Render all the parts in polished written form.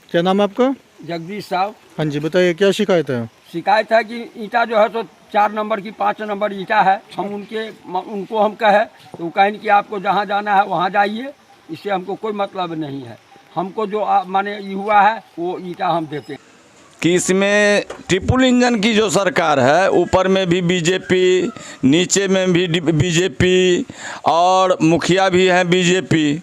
क्या नाम है आपका? जगदीश साहब। हाँ जी, बताइए क्या शिकायत है? शिकायत है कि ईंटा जो है तो 4 नंबर की 5 नंबर ईंटा है। हम उनको हम कहे तो वो कहें कि आपको जहाँ जाना है वहाँ जाइए, इससे हमको कोई मतलब नहीं है। हमको जो माने ये हुआ है वो ईंटा हम देते हैं। कि इसमें ट्रिपल इंजन की जो सरकार है, ऊपर में भी बीजेपी, नीचे में भी बीजेपी और मुखिया भी हैं बीजेपी।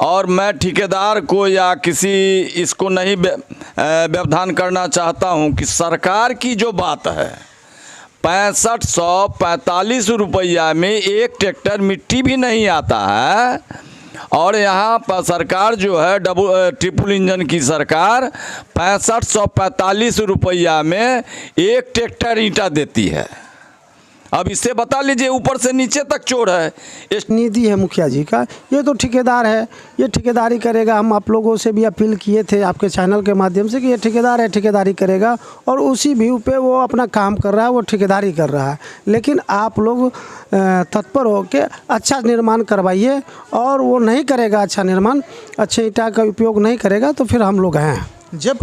और मैं ठेकेदार को या किसी इसको नहीं व्यवधान करना चाहता हूं कि सरकार की जो बात है 6545 रुपया में एक ट्रैक्टर मिट्टी भी नहीं आता है। और यहाँ पर सरकार जो है ट्रिपल इंजन की सरकार 6545 रुपया में एक ट्रैक्टर ईंटा देती है। अब इससे बता लीजिए, ऊपर से नीचे तक चोर है। निधि है मुखिया जी का, ये तो ठेकेदार है, ये ठेकेदारी करेगा। हम आप लोगों से भी अपील किए थे आपके चैनल के माध्यम से कि ये ठेकेदार है, ठेकेदारी करेगा और उसी व्यू पे वो अपना काम कर रहा है, वो ठेकेदारी कर रहा है। लेकिन आप लोग तत्पर हो के अच्छा निर्माण करवाइए, और वो नहीं करेगा अच्छा निर्माण, अच्छे ईंटा का उपयोग नहीं करेगा तो फिर हम लोग हैं। जब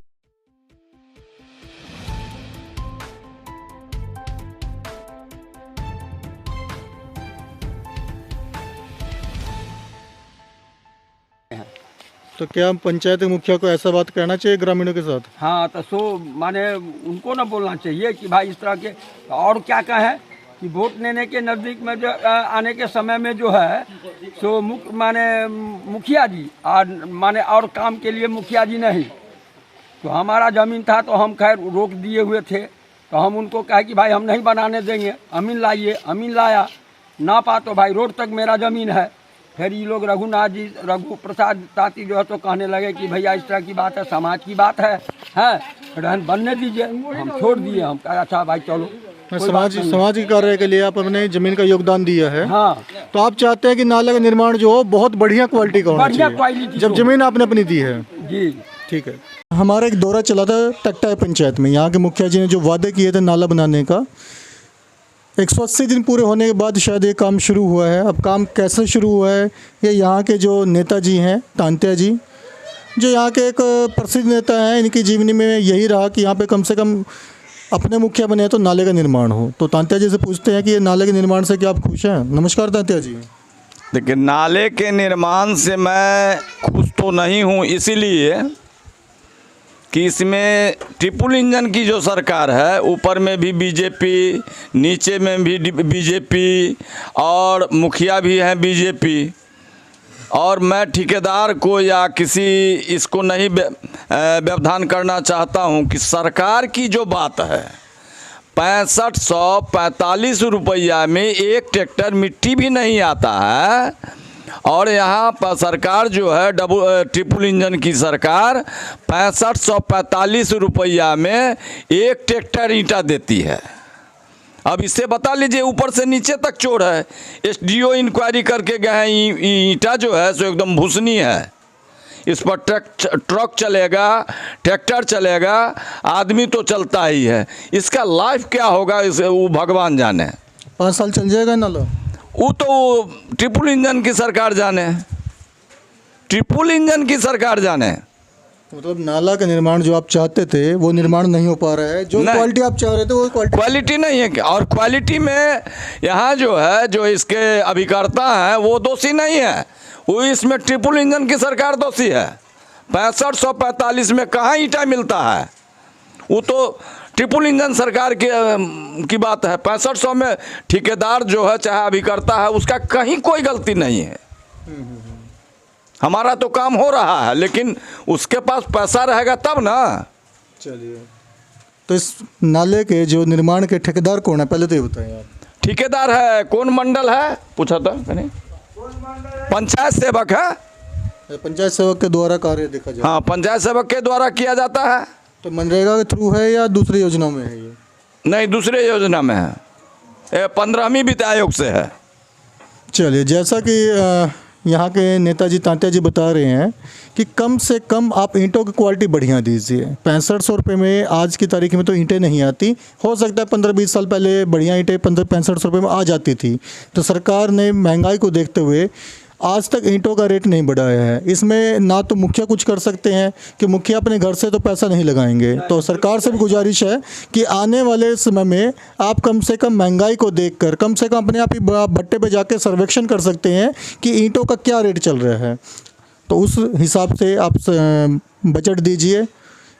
तो क्या पंचायत मुखिया को ऐसा बात करना चाहिए ग्रामीणों के साथ? हाँ, तो सो माने उनको ना बोलना चाहिए कि भाई इस तरह के। और क्या कहें कि वोट लेने के नज़दीक में जो आने के समय में जो है सो मुखिया जी और माने और काम के लिए मुखिया जी नहीं। तो हमारा ज़मीन था तो हम खैर रोक दिए हुए थे, तो हम उनको कहे कि भाई हम नहीं बनाने देंगे, अमीन लाइए। अमीन लाया ना पा तो भाई रोड तक मेरा ज़मीन है। फिर ये लोग रघु प्रसाद ताती जो है तो कहने लगे कि भैया इस तरह की बात है, समाज की बात है रहन बनने दीजिए। हम छोड़ दिए, हम कहा अच्छा भाई चलो। समाज के कार्य के लिए आप अपने जमीन का योगदान दिया है। हाँ, तो आप चाहते हैं कि नाले का निर्माण जो हो बहुत बढ़िया क्वालिटी का होना चाहिए, जब जमीन आपने अपनी दी है। जी ठीक है। हमारा एक दौरा चला था टकटाई पंचायत में। यहाँ के मुखिया जी ने जो वादे किए थे नाला बनाने का, 180 दिन पूरे होने के बाद शायद ये काम शुरू हुआ है। अब काम कैसे शुरू हुआ है, ये यहाँ के जो नेताजी हैं तांत्या जी, जो यहाँ के एक प्रसिद्ध नेता हैं, इनकी जीवनी में यही रहा कि यहाँ पे कम से कम अपने मुखिया बने तो नाले का निर्माण हो। तो तांत्या जी से पूछते हैं कि ये नाले के निर्माण से क्या आप खुश हैं? नमस्कार तांत्या जी। देखिए, नाले के निर्माण से मैं खुश तो नहीं हूँ, इसीलिए कि इसमें ट्रिपल इंजन की जो सरकार है, ऊपर में भी बीजेपी, नीचे में भी बीजेपी और मुखिया भी हैं बीजेपी। और मैं ठेकेदार को या किसी इसको नहीं व्यवधान करना चाहता हूं कि सरकार की जो बात है 6545 रुपया में एक ट्रैक्टर मिट्टी भी नहीं आता है। और यहाँ पर सरकार जो है ट्रिपल इंजन की सरकार 6545 रुपया में एक ट्रैक्टर ईंटा देती है। अब इससे बता लीजिए, ऊपर से नीचे तक चोर है। एसडीओ इंक्वायरी करके गए हैं, ईंटा जो है सो एकदम भूसनी है। इस पर ट्रक चलेगा, ट्रैक्टर चलेगा, आदमी तो चलता ही है। इसका लाइफ क्या होगा इसे वो भगवान जाने। 5 साल चल जाएगा नाला? वो तो ट्रिपल इंजन की सरकार जाने, ट्रिपल इंजन की सरकार जाने। मतलब नाला का निर्माण जो आप चाहते थे वो निर्माण नहीं हो पा रहा है, जो क्वालिटी आप चाह रहे थे वो क्वालिटी नहीं है। और क्वालिटी में यहाँ जो है, जो इसके अभिकर्ता हैं वो दोषी नहीं है, वो इसमें ट्रिपल इंजन की सरकार दोषी है। 6545 में कहाँ ईंटा मिलता है? वो तो ट्रिपल इंजन सरकार की बात है। 6500 में ठेकेदार जो है चाहे अभिकर्ता है, उसका कहीं कोई गलती नहीं है। हमारा तो काम हो रहा है, लेकिन उसके पास पैसा रहेगा तब ना। चलिए, तो इस नाले के जो निर्माण के ठेकेदार कौन है, पहले तो ये बताइए आप। ठेकेदार है कौन मंडल है पूछा था मैंने? पंचायत सेवक है। पंचायत सेवक के द्वारा कार्य देखा जाए? हाँ, पंचायत सेवक के द्वारा किया जाता है। तो मनरेगा के थ्रू है या दूसरी योजनाओं में है ये? नहीं, दूसरे योजना में है, ये 15वीं वित्त आयोग से है। चलिए, जैसा कि यहाँ के नेताजी तांत्या जी बता रहे हैं कि कम से कम आप ईंटों की क्वालिटी बढ़िया दीजिए। 6500 रुपये में आज की तारीख में तो ईंटें नहीं आती। हो सकता है 15-20 साल पहले बढ़िया ईंटें 6500 रुपये में आ जाती थी। तो सरकार ने महंगाई को देखते हुए आज तक ईंटों का रेट नहीं बढ़ाया है। इसमें ना तो मुखिया कुछ कर सकते हैं कि मुखिया अपने घर से तो पैसा नहीं लगाएंगे। तो सरकार से भी गुजारिश है कि आने वाले समय में आप कम से कम महंगाई को देखकर कम से कम अपने आप ही भट्टे पे जाके सर्वेक्षण कर सकते हैं कि ईंटों का क्या रेट चल रहा है। तो उस हिसाब से आप बजट दीजिए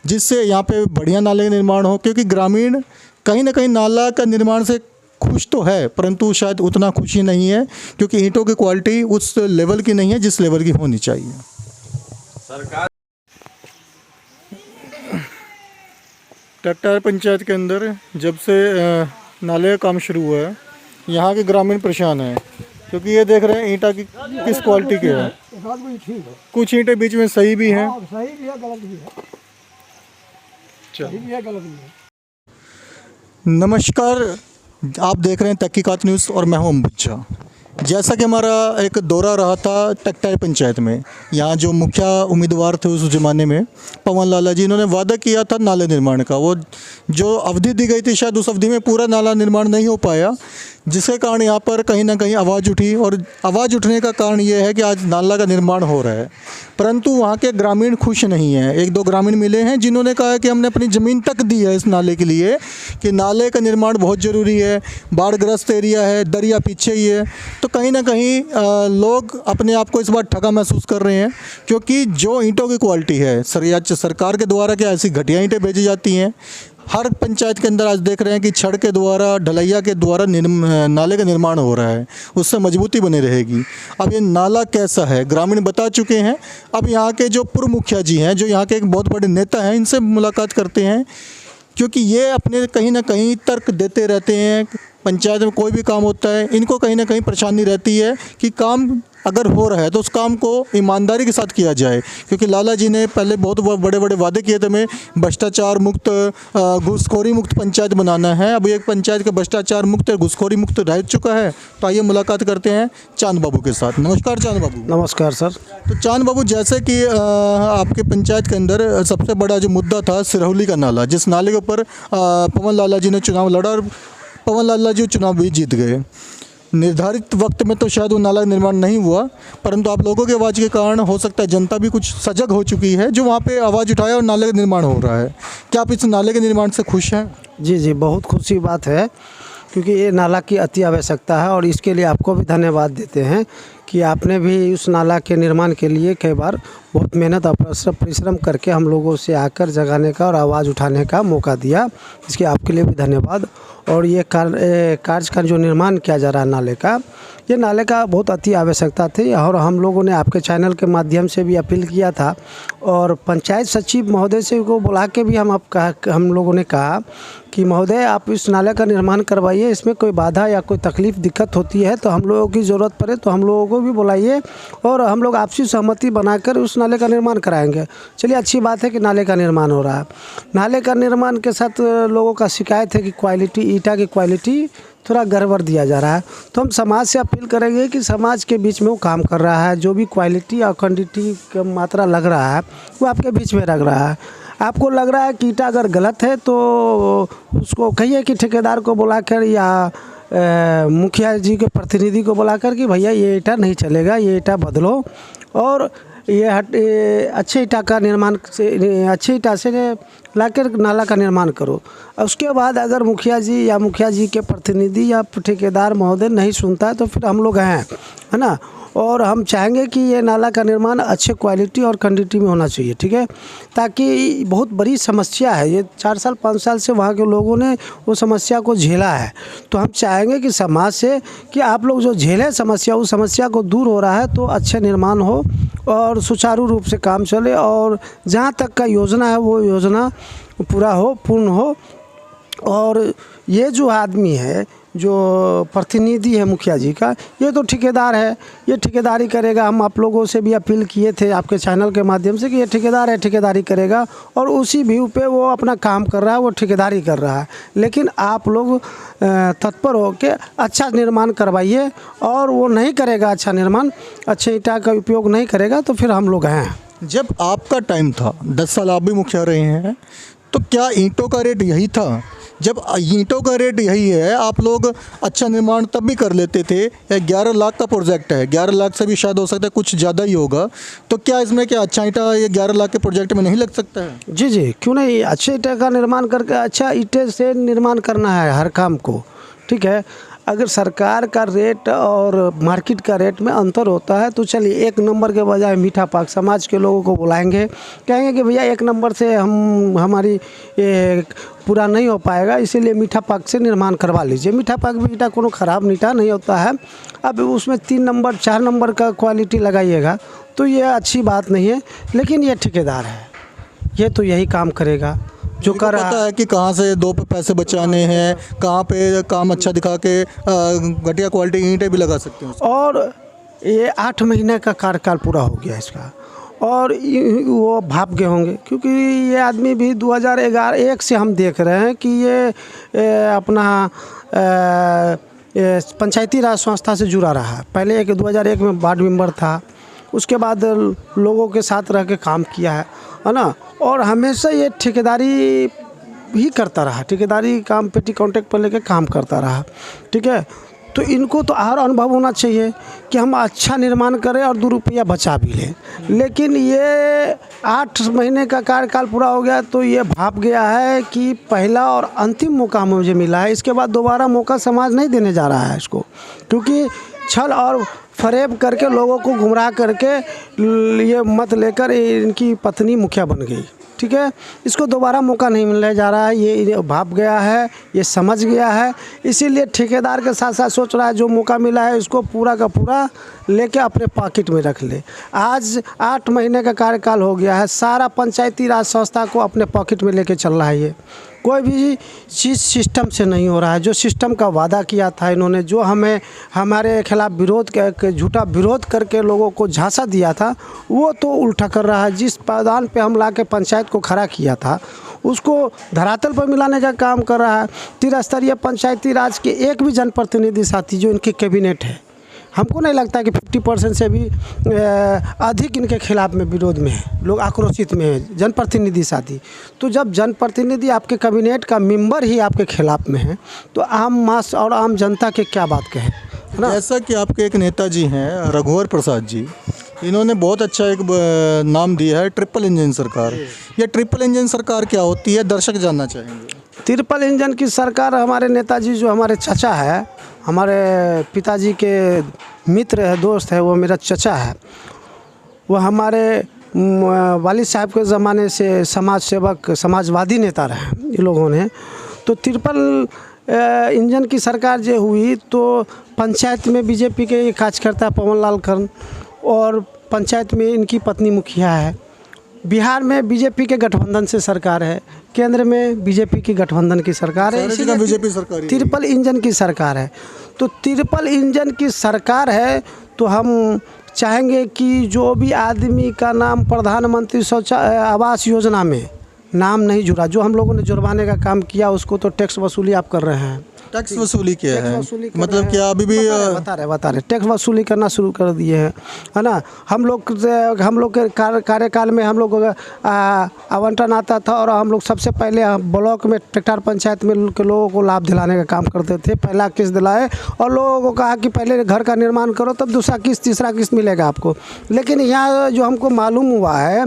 जिससे यहाँ पे बढ़िया नाले का निर्माण हो, क्योंकि ग्रामीण कहीं ना कहीं नाला का निर्माण से खुश तो है परंतु शायद उतना खुशी नहीं है, क्योंकि ईंटों की क्वालिटी उस लेवल की नहीं है जिस लेवल की होनी चाहिए। सरकार टकटाया पंचायत के अंदर जब से नाले का काम शुरू हुआ है, यहाँ के ग्रामीण परेशान हैं, क्योंकि ये देख रहे हैं ईंटा की किस क्वालिटी के है। कुछ ईंटें बीच में सही भी हैं, सही भी है, गलत भी है, सही भी है, गलत भी है। नमस्कार, आप देख रहे हैं तहकीकात न्यूज़ और मैं हूं अंबुजा। जैसा कि हमारा एक दौरा रहा था टकटाया पंचायत में, यहाँ जो मुखिया उम्मीदवार थे उस ज़माने में पवन लाला जी, इन्होंने वादा किया था नाले निर्माण का। वो जो अवधि दी गई थी शायद उस अवधि में पूरा नाला निर्माण नहीं हो पाया, जिसके कारण यहाँ पर कहीं ना कहीं आवाज़ उठी। और आवाज़ उठने का कारण ये है कि आज नाला का निर्माण हो रहा है, परंतु वहाँ के ग्रामीण खुश नहीं हैं। एक दो ग्रामीण मिले हैं जिन्होंने कहा है कि हमने अपनी ज़मीन तक दी है इस नाले के लिए, कि नाले का निर्माण बहुत ज़रूरी है, बाढ़ग्रस्त एरिया है, दरिया पीछे ही है। तो कहीं ना कहीं लोग अपने आप को इस बार ठगा महसूस कर रहे हैं, क्योंकि जो ईंटों की क्वालिटी है सरकार के द्वारा क्या ऐसी घटिया ईंटें भेजी जाती हैं। हर पंचायत के अंदर आज देख रहे हैं कि छड़ के द्वारा, ढलैया के द्वारा नाले का निर्माण हो रहा है, उससे मजबूती बनी रहेगी। अब ये नाला कैसा है ग्रामीण बता चुके हैं। अब यहाँ के जो पूर्व मुखिया जी हैं, जो यहाँ के एक बहुत बड़े नेता हैं, इनसे मुलाकात करते हैं, क्योंकि ये अपने कहीं ना कहीं तर्क देते रहते हैं। पंचायत में कोई भी काम होता है, इनको कहीं ना कहीं परेशानी रहती है कि काम अगर हो रहा है तो उस काम को ईमानदारी के साथ किया जाए, क्योंकि लाला जी ने पहले बहुत बड़े बड़े वादे किए थे। हमें भ्रष्टाचार मुक्त, घूसखोरी मुक्त पंचायत बनाना है। अब एक पंचायत का भ्रष्टाचार मुक्त, घूसखोरी मुक्त रह चुका है। तो आइए मुलाकात करते हैं चांद बाबू के साथ। नमस्कार चांद बाबू। नमस्कार सर। तो चांद बाबू, जैसे कि आपके पंचायत के अंदर सबसे बड़ा जो मुद्दा था सिरहौली का नाला, जिस नाले के ऊपर पवन लाला जी ने चुनाव लड़ा और पवन लाला जी चुनाव भी जीत गए। निर्धारित वक्त में तो शायद वो नाला निर्माण नहीं हुआ, परंतु आप लोगों के आवाज़ के कारण हो सकता है जनता भी कुछ सजग हो चुकी है, जो वहाँ पे आवाज़ उठाया और नाले का निर्माण हो रहा है। क्या आप इस नाले के निर्माण से खुश हैं? जी जी, बहुत खुशी बात है, क्योंकि ये नाला की अति आवश्यकता है और इसके लिए आपको भी धन्यवाद देते हैं कि आपने भी उस नाला के निर्माण के लिए कई बार बहुत मेहनत और परिश्रम करके हम लोगों से आकर जगाने का और आवाज़ उठाने का मौका दिया। इसके आपके लिए भी धन्यवाद। और ये कार्य का जो निर्माण किया जा रहा है नाले का, ये नाले का बहुत अति आवश्यकता थी और हम लोगों ने आपके चैनल के माध्यम से भी अपील किया था और पंचायत सचिव महोदय से को बुला के भी हम लोगों ने कहा कि महोदय आप इस नाले का निर्माण करवाइए, इसमें कोई बाधा या कोई तकलीफ़ दिक्कत होती है तो हम लोगों की ज़रूरत पड़े तो हम लोगों को भी बुलाइए और हम लोग आपसी सहमति बनाकर उस नाले का निर्माण कराएंगे। चलिए, अच्छी बात है कि नाले का निर्माण हो रहा है। नाले का निर्माण के साथ लोगों का शिकायत है कि क्वालिटी, ईंटा की क्वालिटी थोड़ा गड़बड़ दिया जा रहा है। तो हम समाज से अपील करेंगे कि समाज के बीच में वो काम कर रहा है, जो भी क्वालिटी और क्वांटिटी का मात्रा लग रहा है वो आपके बीच में लग रहा है। आपको लग रहा है कि ईंटा अगर गलत है तो उसको कहिए कि ठेकेदार को बुलाकर या मुखिया जी के प्रतिनिधि को बुलाकर कि भैया ये ईंटा नहीं चलेगा, ये ईंटा बदलो और ये अच्छे ईंटा का निर्माण से, अच्छे ईंटा से लाकर नाला का निर्माण करो। उसके बाद अगर मुखिया जी या मुखिया जी के प्रतिनिधि या ठेकेदार महोदय नहीं सुनता है तो फिर हम लोग हैं, है ना। और हम चाहेंगे कि ये नाला का निर्माण अच्छे क्वालिटी और क्वांटिटी में होना चाहिए, ठीक है, ताकि बहुत बड़ी समस्या है। ये 4 साल 5 साल से वहाँ के लोगों ने वो समस्या को झेला है। तो हम चाहेंगे कि समाज से कि आप लोग जो झेले समस्या, उस समस्या को दूर हो रहा है तो अच्छे निर्माण हो और सुचारू रूप से काम चले और जहाँ तक का योजना है वो योजना पूरा हो, पूर्ण हो। और ये जो आदमी है, जो प्रतिनिधि है मुखिया जी का, ये तो ठेकेदार है, ये ठेकेदारी करेगा। हम आप लोगों से भी अपील किए थे आपके चैनल के माध्यम से कि ये ठेकेदार है, ठेकेदारी करेगा और उसी व्यू पे वो अपना काम कर रहा है, वो ठेकेदारी कर रहा है। लेकिन आप लोग तत्पर हो के अच्छा निर्माण करवाइए और वो नहीं करेगा अच्छा निर्माण, अच्छे ईंटा का उपयोग नहीं करेगा तो फिर हम लोग हैं। जब आपका टाइम था, 10 साल आप भी मुखिया रहे हैं, तो क्या ईंटों का रेट यही था जब ईंटों का रेट यही है, आप लोग अच्छा निर्माण तब भी कर लेते थे। 11 लाख का प्रोजेक्ट है, 11 लाख से भी शायद हो सकता है कुछ ज़्यादा ही होगा, तो क्या इसमें क्या अच्छा ईंटा ये 11 लाख के प्रोजेक्ट में नहीं लग सकता है? जी जी, क्यों नहीं, अच्छे ईंटे का निर्माण करके अच्छा ईंटे से निर्माण करना है हर काम को, ठीक है। अगर सरकार का रेट और मार्केट का रेट में अंतर होता है तो चलिए 1 नंबर के बजाय मीठा पाक समाज के लोगों को बुलाएंगे, कहेंगे कि भैया 1 नंबर से हमारी पूरा नहीं हो पाएगा, इसीलिए मीठा पाक से निर्माण करवा लीजिए। मीठा पाक भी ईंटा कोनो ख़राब ईंटा नहीं होता है। अब उसमें 3 नंबर 4 नंबर का क्वालिटी लगाइएगा तो ये अच्छी बात नहीं है। लेकिन ये ठेकेदार है, ये तो यही काम करेगा जो कर रहा है। पता है कि कहाँ से 2 पैसे बचाने हैं, कहाँ पे काम अच्छा दिखा के घटिया क्वालिटी ईंटें भी लगा सकते हैं। और ये 8 महीने का कार्यकाल पूरा हो गया इसका, और वो भाप गए होंगे, क्योंकि ये आदमी भी 2011 से हम देख रहे हैं कि ये अपना पंचायती राज संस्था से जुड़ा रहा है। पहले 2001 में वार्ड मेंबर था, उसके बाद लोगों के साथ रह के काम किया है ना। और हमेशा ये ठेकेदारी ही करता रहा, ठेकेदारी काम पेटी कॉन्ट्रैक्ट पर लेके काम करता रहा, ठीक है। तो इनको तो और अनुभव होना चाहिए कि हम अच्छा निर्माण करें और 2 रुपया बचा भी लें। लेकिन ये 8 महीने का कार्यकाल पूरा हो गया तो ये भाप गया है कि पहला और अंतिम मौका मुझे मिला है, इसके बाद दोबारा मौका समाज नहीं देने जा रहा है इसको, क्योंकि छल और फरेब करके लोगों को गुमराह करके ये मत लेकर इनकी पत्नी मुखिया बन गई, ठीक है। इसको दोबारा मौका नहीं मिलने जा रहा है, ये भाप गया है, ये समझ गया है, इसीलिए ठेकेदार के साथ साथ सोच रहा है जो मौका मिला है इसको पूरा का पूरा लेके अपने पॉकेट में रख ले। आज 8 महीने का कार्यकाल हो गया है, सारा पंचायती राज संस्था को अपने पॉकेट में लेके चल रहा है। ये कोई भी चीज़ सिस्टम से नहीं हो रहा है। जो सिस्टम का वादा किया था इन्होंने, जो हमें हमारे खिलाफ विरोध के झूठा विरोध करके लोगों को झांसा दिया था, वो तो उल्टा कर रहा है। जिस पायदान पे हम ला के पंचायत को खड़ा किया था उसको धरातल पर मिलाने का काम कर रहा है। त्रिस्तरीय पंचायती राज के एक भी जनप्रतिनिधि साथी जो इनके कैबिनेट है, हमको नहीं लगता कि 50% से भी अधिक इनके खिलाफ में विरोध में है, लोग आक्रोशित में है जनप्रतिनिधि साथी। तो जब जनप्रतिनिधि आपके कैबिनेट का मेंबर ही आपके खिलाफ में है तो आम मास और आम जनता के क्या बात कहें, है ना। जैसा कि आपके एक नेताजी हैं रघुवर प्रसाद जी, इन्होंने बहुत अच्छा एक नाम दिया है ट्रिपल इंजन सरकार। ये ट्रिपल इंजन सरकार क्या होती है, दर्शक जानना चाहेंगे। ट्रिपल इंजन की सरकार, हमारे नेताजी जो हमारे चचा है, हमारे पिताजी के मित्र है, दोस्त है, वो मेरा चचा है। वो हमारे वालिद साहब के ज़माने से समाज सेवक समाजवादी नेता रहे ये लोगों ने। तो ट्रिपल इंजन की सरकार जो हुई तो पंचायत में बीजेपी के कार्यकर्ता पवन लाल कर्ण और पंचायत में इनकी पत्नी मुखिया है। बिहार में बीजेपी के गठबंधन से सरकार है, केंद्र में बीजेपी की गठबंधन की सरकार है, इसीलिए बीजेपी सरकार ट्रिपल इंजन की सरकार है। तो ट्रिपल इंजन की सरकार है तो हम चाहेंगे कि जो भी आदमी का नाम प्रधानमंत्री आवास योजना में नाम नहीं जुड़ा, जो हम लोगों ने जुर्माने का काम किया उसको तो टैक्स वसूली आप कर रहे हैं। टैक्स वसूली किया है, मतलब क्या अभी भी बता रहे टैक्स वसूली करना शुरू कर दिए हैं, है ना। हम लोग के कार्यकाल में हम लोग आवंटन आता था और हम लोग सबसे पहले ब्लॉक में ट्रैक्टर पंचायत में के लोगों को लाभ दिलाने का काम करते थे। पहला किस्त दिलाए और लोगों को कहा कि पहले घर का निर्माण करो तब दूसरा किस्त तीसरा किस्त मिलेगा आपको। लेकिन यहाँ जो हमको मालूम हुआ है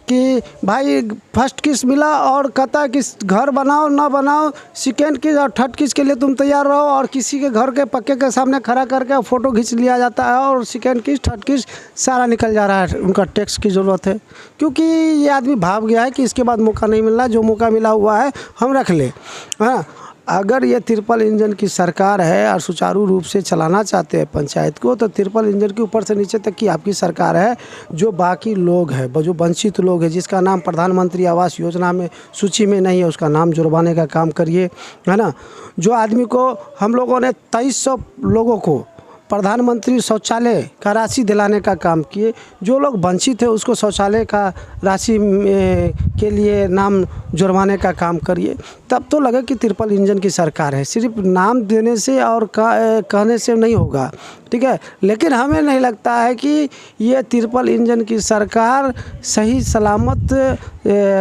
कि भाई फर्स्ट किस्त मिला और कहता कि घर बनाओ ना बनाओ, सेकेंड किस्त और थर्ड किस्त के लिए तुम तैयार रहो, और किसी के घर के पक्के के सामने खड़ा करके फ़ोटो खींच लिया जाता है और सेकेंड किस्त थर्ड किस्त सारा निकल जा रहा है। उनका टैक्स की ज़रूरत है, क्योंकि ये आदमी भाग गया है कि इसके बाद मौका नहीं मिल रहा, जो मौका मिला हुआ है हम रख ले। हाँ, अगर ये ट्रिपल इंजन की सरकार है और सुचारू रूप से चलाना चाहते हैं पंचायत को, तो ट्रिपल इंजन के ऊपर से नीचे तक की आपकी सरकार है। जो बाकी लोग हैं, जो वंचित लोग हैं, जिसका नाम प्रधानमंत्री आवास योजना में सूची में नहीं है, उसका नाम जुर्माने का काम करिए, है ना। जो आदमी को हम लोगों ने 2300 लोगों को प्रधानमंत्री शौचालय का राशि दिलाने का काम किए, जो लोग वंचित है उसको शौचालय का राशि के लिए नाम जुर्माने का काम करिए, तब तो लगे कि ट्रिपल इंजन की सरकार है। सिर्फ नाम देने से और कहने से नहीं होगा, ठीक है। लेकिन हमें नहीं लगता है कि ये ट्रिपल इंजन की सरकार सही सलामत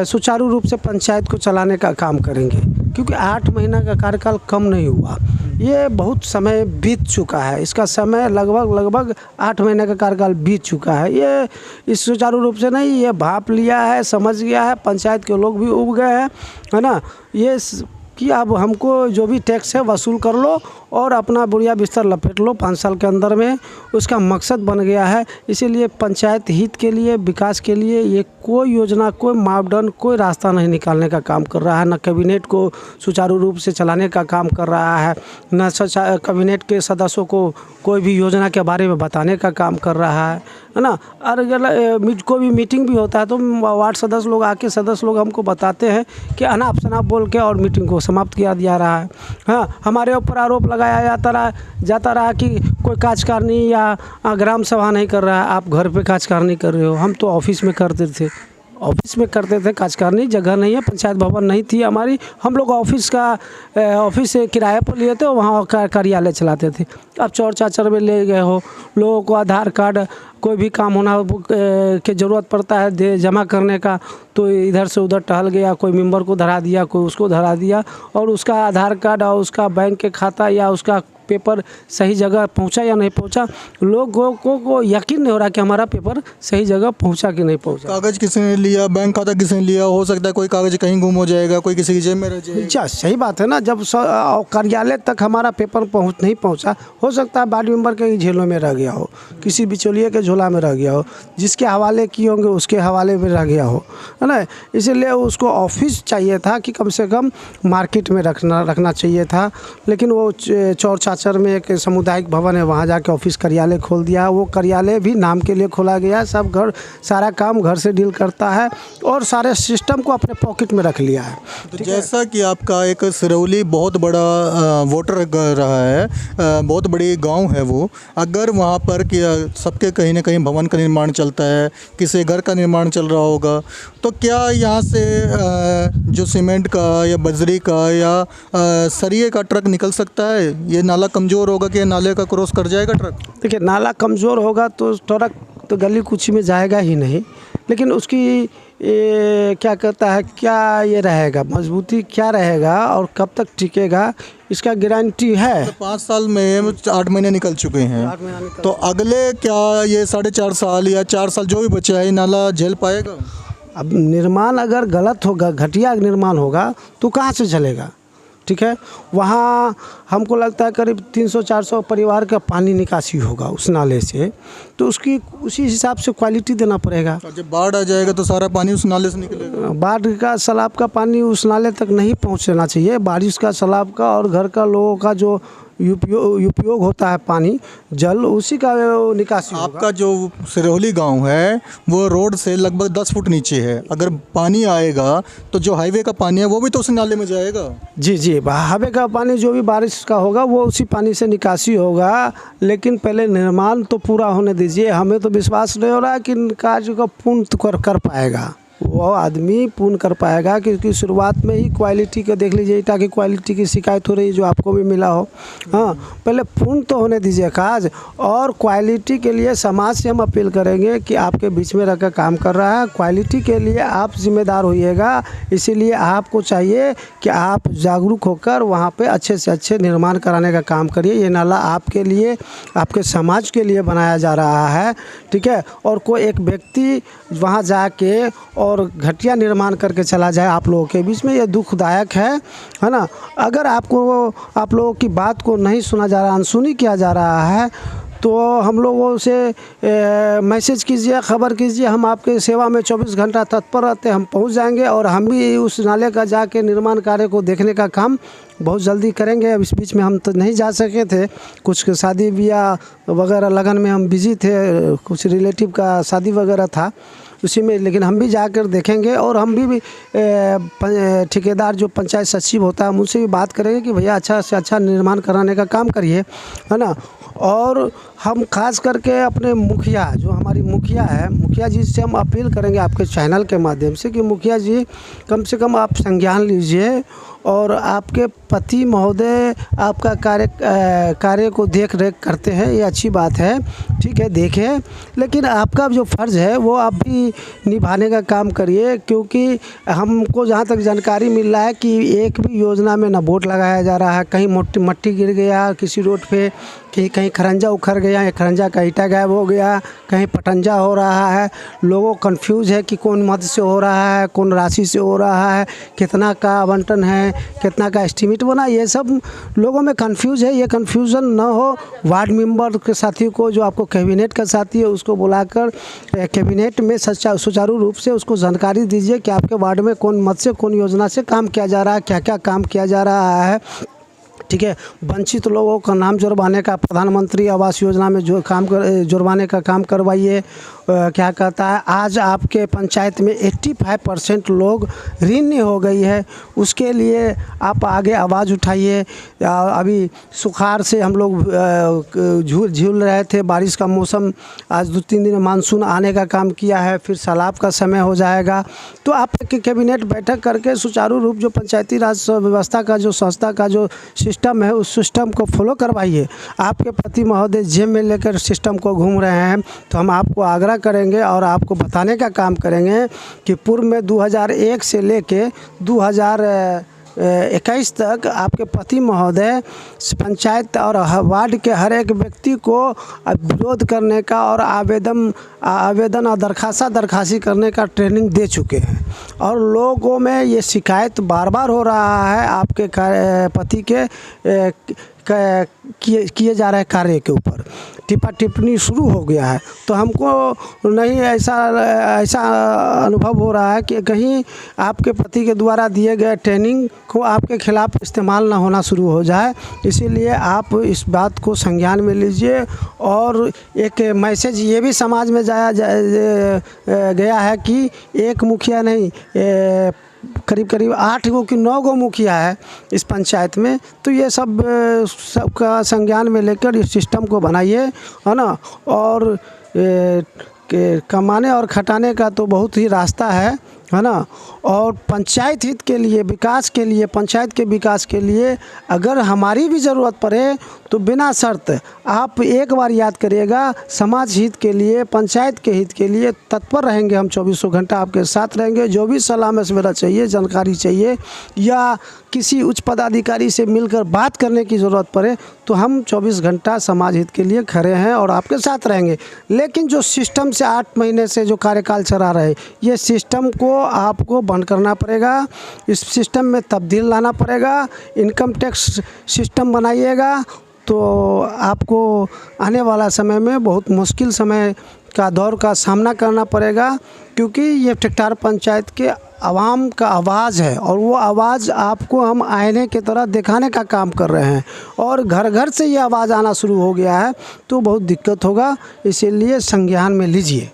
सुचारू रूप से पंचायत को चलाने का काम करेंगे। क्योंकि 8 महीना का कार्यकाल कम नहीं हुआ, ये बहुत समय बीत चुका है। इसका समय लगभग 8 महीने का कार्यकाल बीत चुका है। ये इस सुचारू रूप से नहीं, ये भाप लिया है, समझ गया है, पंचायत के लोग भी उब गए हैं, है ना। ये कि अब हमको जो भी टैक्स है वसूल कर लो और अपना बुढ़िया बिस्तर लपेट लो 5 साल के अंदर में, उसका मकसद बन गया है। इसीलिए पंचायत हित के लिए, विकास के लिए ये कोई योजना, कोई मापदंड, कोई रास्ता नहीं निकालने का काम कर रहा है। न कैबिनेट को सुचारू रूप से चलाने का काम कर रहा है, न कैबिनेट के सदस्यों को कोई भी योजना के बारे में बताने का काम कर रहा है ना। और अगर कोई भी मीटिंग भी होता है तो वार्ड सदस्य लोग आके सदस्य लोग हमको बताते हैं कि अनाप शनाप बोल के और मीटिंग को समाप्त किया जा रहा है। हाँ, हमारे ऊपर आरोप लगाया जाता रहा कि कोई कार्यकारिणी या ग्राम सभा नहीं कर रहा है। आप घर पे कार्यकारिणी कर रहे हो, हम तो ऑफिस में करते थे, कार्यकारिणी जगह नहीं है, पंचायत भवन नहीं थी हमारी, हम लोग ऑफिस से किराए पर लिए थे, वहाँ कार्यालय चलाते थे। अब चौर चाचर में ले गए हो, लोगों को आधार कार्ड कोई भी काम होना की ज़रूरत पड़ता है दे जमा करने का, तो इधर से उधर टहल गया, कोई मेंबर को धरा दिया, कोई उसको धरा दिया, और उसका आधार कार्ड और उसका बैंक के खाता या उसका पेपर सही जगह पहुंचा या नहीं पहुंचा, लोगों को यकीन नहीं हो रहा कि हमारा पेपर सही जगह पहुंचा कि नहीं पहुंचा। कागज़ किसने लिया, बैंक खाता किसने लिया, हो सकता है कोई कागज़ कहीं गुम हो जाएगा, कोई किसी की जेब में रह जाएगा। अच्छा, सही बात है ना। जब कार्यालय तक हमारा पेपर नहीं पहुंचा, हो सकता है वार्ड मेंबर के झोलों में रह गया हो, किसी बिचौलिए के झोला में रह गया हो, जिसके हवाले किए होंगे उसके हवाले में रह गया हो, है ना। इसीलिए उसको ऑफिस चाहिए था कि कम से कम मार्केट में रखना चाहिए था, लेकिन वो चौर चाचर में एक सामुदायिक भवन है, वहाँ जाके ऑफिस कार्यालय खोल दिया। वो कार्यालय भी नाम के लिए खोला गया, सब सारा काम घर से डील करता है और सारे सिस्टम को अपने पॉकेट में रख लिया है। तो जैसा कि आपका एक सिरौली बहुत बड़ा वोटर रहा है, बहुत बड़ी गांव है वो, अगर वहाँ पर सबके कहीं ना कहीं भवन का निर्माण चलता है, किसी घर का निर्माण चल रहा होगा, तो क्या यहाँ से जो सीमेंट का या बजरी का या सरिये का ट्रक निकल सकता है? ये नाला कमज़ोर होगा कि नाले का क्रॉस कर जाएगा ट्रक? देखिए, नाला कमज़ोर होगा तो ट्रक तो गली कुची में जाएगा ही नहीं, लेकिन उसकी क्या कहता है, क्या ये रहेगा, मजबूती क्या रहेगा और कब तक टिकेगा, इसका गारंटी है। तो 5 साल में 8 महीने निकल चुके हैं, तो अगले क्या ये 4.5 साल या 4 साल जो भी बचा है, नाला झेल पाएगा? अब निर्माण अगर गलत होगा, घटिया निर्माण होगा तो कहाँ से चलेगा? ठीक है, वहाँ हमको लगता है करीब 300-400 परिवार का पानी निकासी होगा उस नाले से, तो उसी हिसाब से क्वालिटी देना पड़ेगा। और जब बाढ़ आ जाएगा तो सारा पानी उस नाले से निकलेगा। बाढ़ का सैलाब का पानी उस नाले तक नहीं पहुँचना चाहिए। बारिश का सैलाब का और घर का लोगों का जो उपयोग होता है पानी जल, उसी का निकासी होगा। आपका जो सिरौली गांव है वो रोड से लगभग 10 फुट नीचे है, अगर पानी आएगा तो जो हाईवे का पानी है वो भी तो उस नाले में जाएगा। जी, हाईवे का पानी जो भी बारिश का होगा वो उसी पानी से निकासी होगा, लेकिन पहले निर्माण तो पूरा होने दीजिए। हमें तो विश्वास नहीं हो रहा है कि कार्य का पूर्ण कर पाएगा, वो आदमी पूर्ण कर पाएगा, क्योंकि शुरुआत में ही क्वालिटी का देख लीजिए, ईटा की क्वालिटी की शिकायत हो रही है जो आपको भी मिला हो। हाँ, पहले पूर्ण तो होने दीजिए काज, और क्वालिटी के लिए समाज से हम अपील करेंगे कि आपके बीच में रहकर काम कर रहा है, क्वालिटी के लिए आप जिम्मेदार होइएगा। इसीलिए आपको चाहिए कि आप जागरूक होकर वहाँ पे अच्छे से अच्छे निर्माण कराने का काम करिए। ये नाला आपके लिए, आपके समाज के लिए बनाया जा रहा है, ठीक है। और कोई एक व्यक्ति वहाँ जाके और घटिया निर्माण करके चला जाए आप लोगों के बीच में, ये दुखदायक है ना। अगर आप लोगों की बात को नहीं सुना जा रहा, अनसुनी किया जा रहा है, तो हम लोगों से मैसेज कीजिए, खबर कीजिए, हम आपके सेवा में 24 घंटा तत्पर रहते हैं। हम पहुंच जाएंगे और हम भी उस नाले का जाके निर्माण कार्य को देखने का काम बहुत जल्दी करेंगे। अब इस बीच में हम तो नहीं जा सके थे, कुछ शादी ब्याह वगैरह लगन में हम बिजी थे, कुछ रिलेटिव का शादी वगैरह था उसी में, लेकिन हम भी जाकर देखेंगे। और हम भी ठेकेदार जो पंचायत सचिव होता है उनसे भी बात करेंगे कि भैया अच्छा से अच्छा निर्माण कराने का काम करिए, है ना। और हम खास करके अपने मुखिया, जो हमारी मुखिया है, मुखिया जी से हम अपील करेंगे आपके चैनल के माध्यम से कि मुखिया जी कम से कम आप संज्ञान लीजिए और आपके पति महोदय आपका कार्य को देख रेख करते हैं, ये अच्छी बात है, ठीक है, देखें। लेकिन आपका जो फ़र्ज़ है वो आप भी निभाने का काम करिए, क्योंकि हमको जहाँ तक जानकारी मिल रहा है कि एक भी योजना में ना बोर्ड लगाया जा रहा है। कहीं मट्टी गिर गया किसी रोड पे, कहीं खरंजा उखड़ गया, खरंजा का ईंटा गायब हो गया, कहीं पटंजा हो रहा है। लोगों कंफ्यूज है कि कौन मद से हो रहा है, कौन राशि से हो रहा है, कितना का आवंटन है, कितना का एस्टीमेट बना, ये सब लोगों में कंफ्यूज है। ये कंफ्यूजन ना हो, वार्ड मेंबर के साथी को, जो आपको कैबिनेट का साथी है, उसको बुलाकर कैबिनेट में सुचारू रूप से उसको जानकारी दीजिए कि आपके वार्ड में कौन मद से, कौन योजना से काम किया जा रहा है, क्या क्या काम किया जा रहा है, ठीक है। वंचित लोगों का नाम जुड़वाने का, प्रधानमंत्री आवास योजना में जो काम जुड़वाने का काम करवाइए। क्या कहता है, आज आपके पंचायत में 85% लोग ऋणी हो गई है, उसके लिए आप आगे आवाज़ उठाइए। अभी सुखाड़ से हम लोग झूल रहे थे, बारिश का मौसम, आज 2-3 दिन मानसून आने का काम किया है, फिर सैलाब का समय हो जाएगा। तो आप कैबिनेट बैठक करके सुचारू रूप जो पंचायती राज व्यवस्था का, जो संस्था का जो सिस्टम है, उस सिस्टम को फॉलो करवाइए। आपके पति महोदय जेब में लेकर सिस्टम को घूम रहे हैं, तो हम आपको आग्रह करेंगे और आपको बताने का काम करेंगे कि पूर्व में 2001 से लेके 2021 तक आपके पति महोदय पंचायत और वार्ड के हर एक व्यक्ति को विरोध करने का और आवेदन और दरखास्ती करने का ट्रेनिंग दे चुके हैं। और लोगों में ये शिकायत बार बार हो रहा है आपके पति के किए जा रहे कार्य के ऊपर टिप्पणी शुरू हो गया है। तो हमको नहीं ऐसा अनुभव हो रहा है कि कहीं आपके पति के द्वारा दिए गए ट्रेनिंग को आपके खिलाफ इस्तेमाल ना होना शुरू हो जाए। इसीलिए आप इस बात को संज्ञान में लीजिए। और एक मैसेज ये भी समाज में गया है कि एक मुखिया नहीं, करीब 8 गो कि 9 गो मुखिया है इस पंचायत में। तो ये सबका संज्ञान में लेकर इस सिस्टम को बनाइए, है ना। और कमाने और खटाने का तो बहुत ही रास्ता है ना। और पंचायत हित के लिए, विकास के लिए, पंचायत के विकास के लिए अगर हमारी भी ज़रूरत पड़े तो बिना शर्त आप एक बार याद करिएगा, समाज हित के लिए, पंचायत के हित के लिए तत्पर रहेंगे। हम 24 घंटा आपके साथ रहेंगे। जो भी सलाह मशवरा चाहिए, जानकारी चाहिए, या किसी उच्च पदाधिकारी से मिलकर बात करने की ज़रूरत पड़े तो हम 24 घंटा समाज हित के लिए खड़े हैं और आपके साथ रहेंगे। लेकिन जो सिस्टम से 8 महीने से जो कार्यकाल चला रहे, ये सिस्टम को आपको बंद करना पड़ेगा। इस सिस्टम में तब्दील लाना पड़ेगा। इनकम टैक्स सिस्टम बनाइएगा तो आपको आने वाला समय में बहुत मुश्किल समय का दौर का सामना करना पड़ेगा, क्योंकि ये ठेकेदार पंचायत के आवाम का आवाज़ है और वो आवाज़ आपको हम आईने की तरह दिखाने का काम कर रहे हैं। और घर घर से ये आवाज़ आना शुरू हो गया है तो बहुत दिक्कत होगा, इसीलिए संज्ञान में लीजिए।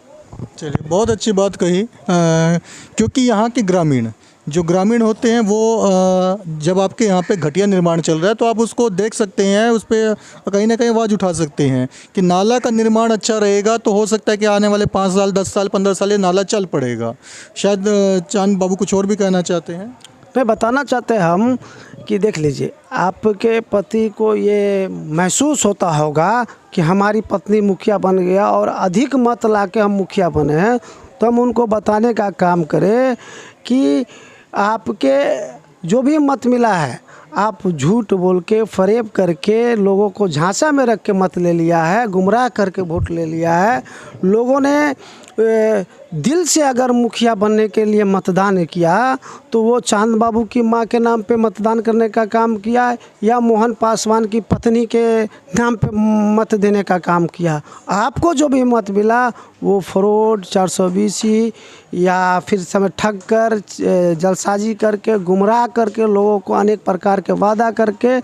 चलिए, बहुत अच्छी बात कही। क्योंकि यहाँ के ग्रामीण होते हैं वो जब आपके यहाँ पे घटिया निर्माण चल रहा है तो आप उसको देख सकते हैं, उस पर कहीं ना कहीं आवाज़ उठा सकते हैं कि नाला का निर्माण अच्छा रहेगा तो हो सकता है कि आने वाले 5 साल, 10 साल, 15 साल ये नाला चल पड़ेगा। शायद चांद बाबू कुछ और भी कहना चाहते हैं। मैं बताना चाहते हैं हम कि देख लीजिए, आपके पति को ये महसूस होता होगा कि हमारी पत्नी मुखिया बन गया और अधिक मत लाके हम मुखिया बने हैं, तो हम उनको बताने का काम करें कि आपके जो भी मत मिला है, आप झूठ बोल के, फरेब करके, लोगों को झांसा में रख के मत ले लिया है, गुमराह करके वोट ले लिया है। लोगों ने दिल से अगर मुखिया बनने के लिए मतदान किया तो वो चांद बाबू की मां के नाम पे मतदान करने का काम किया या मोहन पासवान की पत्नी के नाम पे मत देने का काम किया। आपको जो भी मत मिला वो फ्रॉड, 420 या फिर समय ठग कर, जलसाजी करके, गुमराह करके, लोगों को अनेक प्रकार के वादा करके,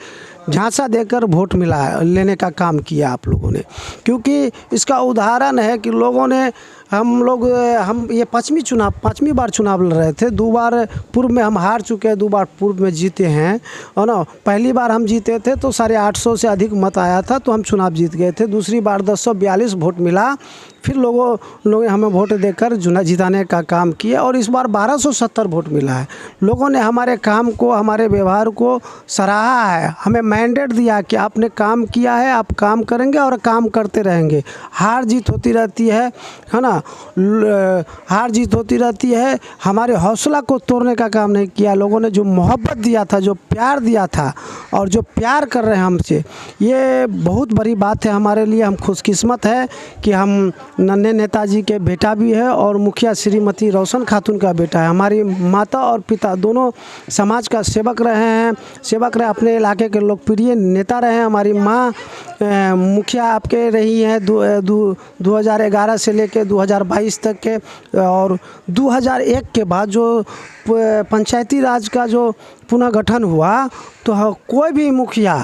झांसा देकर वोट लेने का काम किया आप लोगों ने। क्योंकि इसका उदाहरण है कि लोगों ने हम ये 5वीं बार चुनाव लड़ रहे थे। 2 बार पूर्व में हम हार चुके हैं, 2 बार पूर्व में जीते हैं, है ना। पहली बार हम जीते थे तो 850 से अधिक मत आया था तो हम चुनाव जीत गए थे। दूसरी बार 1042 वोट मिला, फिर लोगों ने हमें वोट देकर जिताने का काम किया और इस बार 1270 वोट मिला है। लोगों ने हमारे काम को, हमारे व्यवहार को सराहा है, हमें मैंडेट दिया कि आपने काम किया है, आप काम करेंगे और काम करते रहेंगे। हार जीत होती रहती है ना, हार जीत होती रहती है। हमारे हौसला को तोड़ने का काम नहीं किया। लोगों ने जो मोहब्बत दिया था, जो प्यार दिया था और जो प्यार कर रहे हैं हमसे, ये बहुत बड़ी बात है हमारे लिए। हम खुशकिस्मत है कि हम नन्हे नेताजी के बेटा भी है और मुखिया श्रीमती रोशन खातून का बेटा है। हमारी माता और पिता दोनों समाज का सेवक रहे हैं, अपने इलाके के लोकप्रिय नेता रहे हैं। हमारी माँ मुखिया आपके रही हैं 2011 से लेकर 2022 तक के, और 2001 के बाद जो पंचायती राज का जो पुनर्गठन हुआ तो कोई भी मुखिया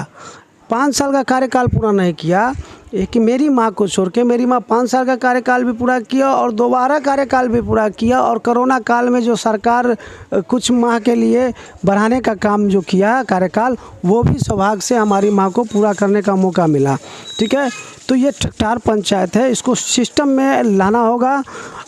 5 साल का कार्यकाल पूरा नहीं किया। एक मेरी माँ को छोड़ के, मेरी माँ 5 साल का कार्यकाल भी पूरा किया और दोबारा कार्यकाल भी पूरा किया। और कोरोना काल में जो सरकार कुछ माह के लिए बढ़ाने का काम जो किया कार्यकाल, वो भी सौभाग्य से हमारी माँ को पूरा करने का मौका मिला। ठीक है, तो ये ठकटार पंचायत है, इसको सिस्टम में लाना होगा।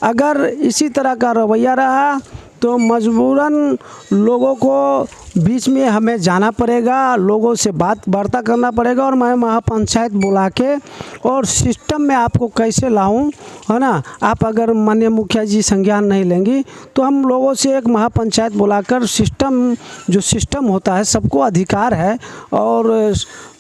अगर इसी तरह का रवैया रहा तो मजबूरन लोगों को बीच में हमें जाना पड़ेगा, लोगों से वार्ता करना पड़ेगा और मैं महापंचायत बुला के और सिस्टम में आपको कैसे लाऊं, है ना। आप अगर माननीय मुखिया जी संज्ञान नहीं लेंगी तो हम लोगों से एक महापंचायत बुलाकर सिस्टम होता है, सबको अधिकार है और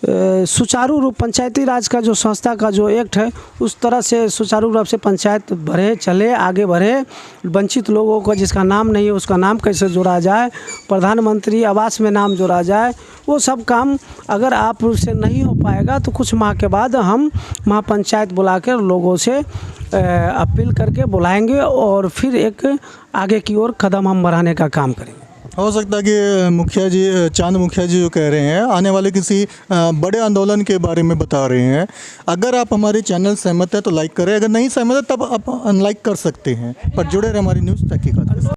सुचारू रूप पंचायती राज का जो संस्था का जो एक्ट है उस तरह से सुचारू रूप से पंचायत बढ़े, चले, आगे बढ़े। वंचित लोगों को जिसका नाम नहीं है उसका नाम कैसे जोड़ा जाए, प्रधानमंत्री आवास में नाम जोड़ा जाए, वो सब काम अगर आप से नहीं हो पाएगा तो कुछ माह के बाद हम महापंचायत बुलाकर लोगों से अपील करके बुलाएंगे और फिर एक आगे की ओर कदम हम बढ़ाने का काम करेंगे। हो सकता है कि मुखिया जी, चांद मुखिया जी जो कह रहे हैं आने वाले किसी बड़े आंदोलन के बारे में बता रहे हैं। अगर आप हमारे चैनल सहमत है तो लाइक करें, अगर नहीं सहमत है तब आप अनलाइक कर सकते हैं, पर जुड़े रहे हमारी न्यूज़ तहकीकात के साथ।